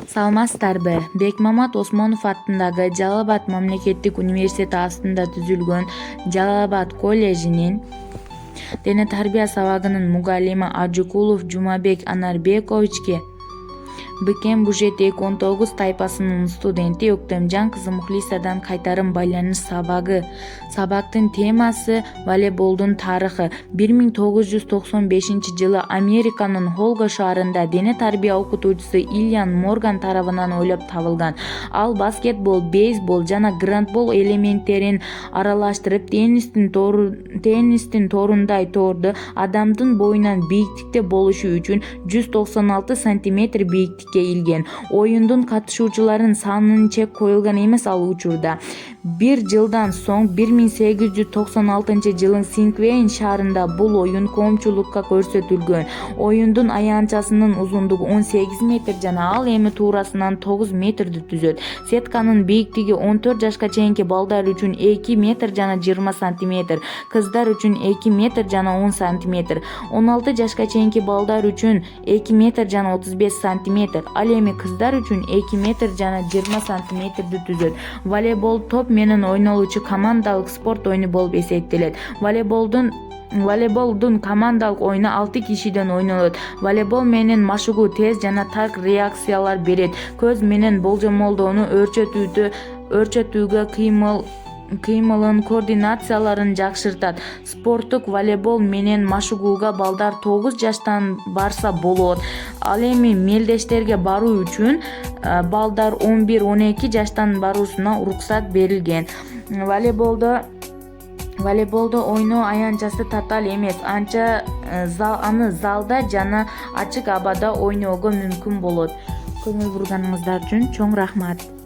Саламатсыздарбы? Бекмамат Осмонов аттындагы Жалал Абад мамлекеттик университети астында түзүлгөн Жалал Абад коллежинин дене тарбия сабагынын мугалими Ажыкулов Жумабек Анарбековичке БКМ Бужет 219 тайпасынын студенти Өктөмжан кызы Мухлисадан кайтарым байланыш сабагы. Сабактын темасы волейболдун тарыхы. 1995 Американын Холго шаарында дене тарбия окутуучусу Ильян Морган тарабынан ойлоп табылган. Ал баскетбол, бейсбол жана грандбол элементтерин аралаштырып, теннистин торундай торду адамдын боюнан бийиктикте болушу үчүн 196 сантиметр бийиктикке илген. Оюндун катышуучуларынын санынын чек коюлган эмес ал учурда. Бир жылдан соң 1896 Синквейн шаарында бул оюн коомчулукка көрсөтүлгөн. Оюндун аянтчасынын узундугу 18 метр жана ал эми туурасынан 9 метрди түзөт. Сетканын бийиктиги 14 жашка чейинки балдар үчүн 2 метр жана 20 сантиметр, кыздар үчүн 2 метр жана 10 сантиметр, 16 жашка чейинки балдар үчүн 2 метр жана 35 сантиметр, ал эми кыздар үчүн 2 метр жана 20 сантиметрди түзөт. Волейбол топ менен ойнолуучу командалык спорт ойуну болуп эсептелет. Волейболдун командалык ойуну 6 кишиден ойнолот. Волейбол менен машыгуу тез жана так реакциялар берет. Көз менен болжомолдоону өөрчөтүүгө кыймылын координацияларын жакшыртат. Спорттук волейбол менен машыгууга балдар 9 жаштан барса болот. Ал эми мелдештерге баруу үчүн балдар 11-12 жаштан баруусуна уруксат берилген. Волейболдо ойноо аянтчасы татаал эмес, аны залда жана ачык абада ойноого мүмкүн болот. Көңүл бурганыңыздар үчүн чоң рахмат.